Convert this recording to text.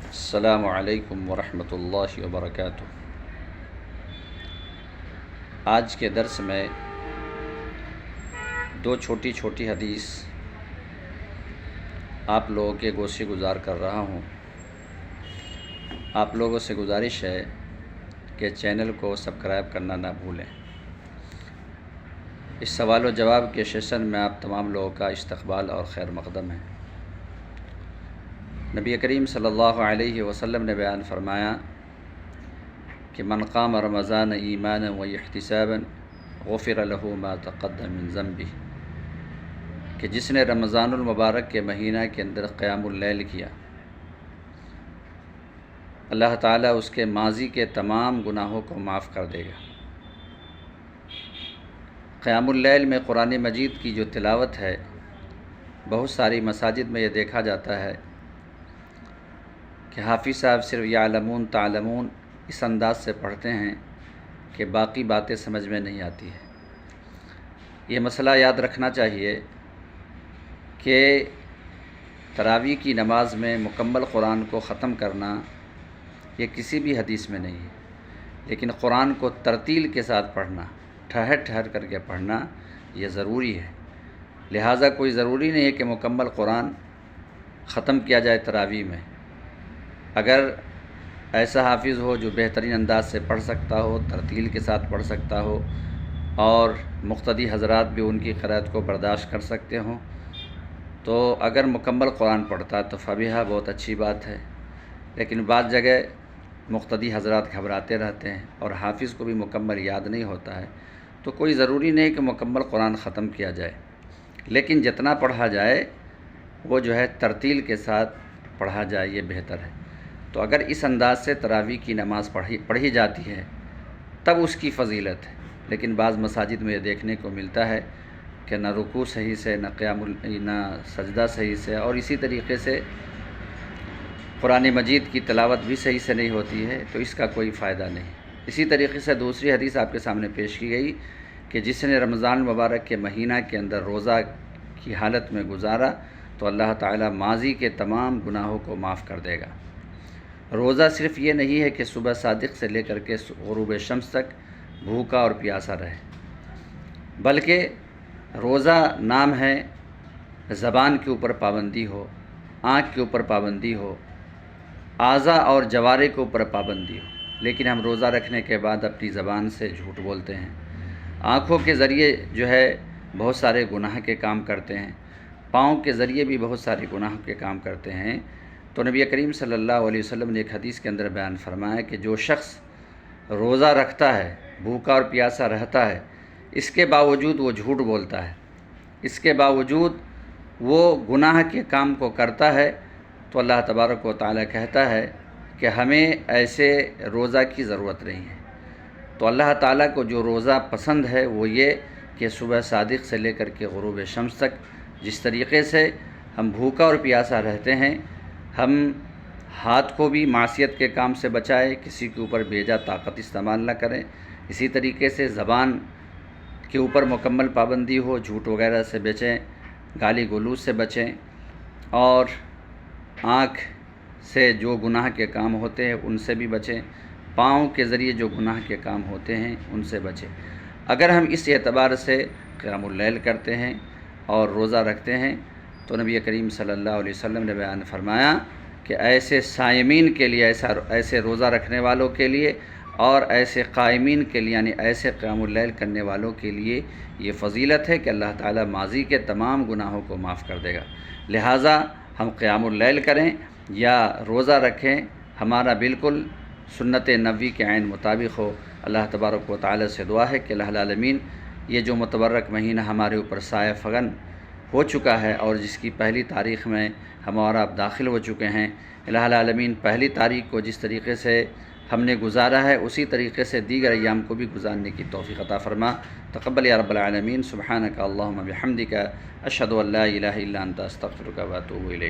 السلام علیکم ورحمۃ اللہ وبرکاتہ۔ آج کے درس میں دو چھوٹی چھوٹی حدیث آپ لوگوں کے گوشے گزار کر رہا ہوں۔ آپ لوگوں سے گزارش ہے کہ چینل کو سبسکرائب کرنا نہ بھولیں۔ اس سوال و جواب کے سیشن میں آپ تمام لوگوں کا استقبال اور خیر مقدم ہے۔ نبی کریم صلی اللہ علیہ وسلم نے بیان فرمایا کہ من قام رمضان ایمانا و احتسابا غفر له ما تقدم من ذنبه، کہ جس نے رمضان المبارک کے مہینہ کے اندر قیام اللیل کیا، اللہ تعالیٰ اس کے ماضی کے تمام گناہوں کو معاف کر دے گا۔ قیام اللیل میں قرآن مجید کی جو تلاوت ہے، بہت ساری مساجد میں یہ دیکھا جاتا ہے کہ حافظ صاحب صرف یعلمون تعلمون اس انداز سے پڑھتے ہیں کہ باقی باتیں سمجھ میں نہیں آتی ہے۔ یہ مسئلہ یاد رکھنا چاہیے کہ تراویح کی نماز میں مکمل قرآن کو ختم کرنا یہ کسی بھی حدیث میں نہیں ہے، لیکن قرآن کو ترتیل کے ساتھ پڑھنا، ٹھہر ٹھہر کر کے پڑھنا یہ ضروری ہے۔ لہٰذا کوئی ضروری نہیں ہے کہ مکمل قرآن ختم کیا جائے تراویح میں۔ اگر ایسا حافظ ہو جو بہترین انداز سے پڑھ سکتا ہو، ترتیل کے ساتھ پڑھ سکتا ہو، اور مقتدی حضرات بھی ان کی قرأت کو برداشت کر سکتے ہوں، تو اگر مکمل قرآن پڑھتا تو فبیہا، بہت اچھی بات ہے۔ لیکن بعض جگہ مقتدی حضرات گھبراتے رہتے ہیں اور حافظ کو بھی مکمل یاد نہیں ہوتا ہے، تو کوئی ضروری نہیں کہ مکمل قرآن ختم کیا جائے، لیکن جتنا پڑھا جائے وہ جو ہے ترتیل کے ساتھ پڑھا جائے، یہ بہتر ہے۔ تو اگر اس انداز سے تراویح کی نماز پڑھی جاتی ہے تب اس کی فضیلت ہے، لیکن بعض مساجد میں یہ دیکھنے کو ملتا ہے کہ نہ رکوع صحیح سے، نہ سجدہ صحیح سے، اور اسی طریقے سے قرآن مجید کی تلاوت بھی صحیح سے نہیں ہوتی ہے، تو اس کا کوئی فائدہ نہیں۔ اسی طریقے سے دوسری حدیث آپ کے سامنے پیش کی گئی کہ جس نے رمضان المبارک کے مہینہ کے اندر روزہ کی حالت میں گزارا تو اللہ تعالیٰ ماضی کے تمام گناہوں کو معاف کر دے گا۔ روزہ صرف یہ نہیں ہے کہ صبح صادق سے لے کر کے غروب شمس تک بھوکا اور پیاسا رہے، بلکہ روزہ نام ہے زبان کے اوپر پابندی ہو، آنکھ کے اوپر پابندی ہو، اعضاء اور جوارح کے اوپر پابندی ہو، لیکن ہم روزہ رکھنے کے بعد اپنی زبان سے جھوٹ بولتے ہیں، آنکھوں کے ذریعے جو ہے بہت سارے گناہ کے کام کرتے ہیں، پاؤں کے ذریعے بھی بہت سارے گناہ کے کام کرتے ہیں۔ تو نبی کریم صلی اللہ علیہ وسلم نے ایک حدیث کے اندر بیان فرمایا کہ جو شخص روزہ رکھتا ہے، بھوکا اور پیاسا رہتا ہے، اس کے باوجود وہ جھوٹ بولتا ہے، اس کے باوجود وہ گناہ کے کام کو کرتا ہے، تو اللہ تبارک و تعالیٰ کہتا ہے کہ ہمیں ایسے روزہ کی ضرورت نہیں ہے۔ تو اللہ تعالیٰ کو جو روزہ پسند ہے وہ یہ کہ صبح صادق سے لے کر کے غروب شمس تک جس طریقے سے ہم بھوکا اور پیاسا رہتے ہیں، ہم ہاتھ کو بھی معصیت کے کام سے بچائیں، کسی کے اوپر بیجا طاقت استعمال نہ کریں، اسی طریقے سے زبان کے اوپر مکمل پابندی ہو، جھوٹ وغیرہ سے بچیں، گالی گلوچ سے بچیں، اور آنکھ سے جو گناہ کے کام ہوتے ہیں ان سے بھی بچیں، پاؤں کے ذریعے جو گناہ کے کام ہوتے ہیں ان سے بچیں۔ اگر ہم اس اعتبار سے قیام اللیل کرتے ہیں اور روزہ رکھتے ہیں تو نبی کریم صلی اللہ علیہ وسلم نے بیان فرمایا کہ ایسے صائمین کے لیے، ایسے روزہ رکھنے والوں کے لیے اور ایسے قائمین کے لیے، یعنی ایسے قیام اللیل کرنے والوں کے لیے یہ فضیلت ہے کہ اللہ تعالیٰ ماضی کے تمام گناہوں کو معاف کر دے گا۔ لہٰذا ہم قیام اللیل کریں یا روزہ رکھیں، ہمارا بالکل سنت نبوی کے عین مطابق ہو۔ اللہ تبارک و تعالیٰ سے دعا ہے کہ الہ العالمین یہ جو متبرک مہینہ ہمارے اوپر سایہ فگن ہو چکا ہے اور جس کی پہلی تاریخ میں ہم اور آپ داخل ہو چکے ہیں، الہ العالمین پہلی تاریخ کو جس طریقے سے ہم نے گزارا ہے اسی طریقے سے دیگر ایام کو بھی گزارنے کی توفیق عطا فرما۔ تقبل یا رب العالمین۔ سبحانک اللہم بحمدک، اشہد ان لا الہ الا انت، استغفرک و اتوب الیک۔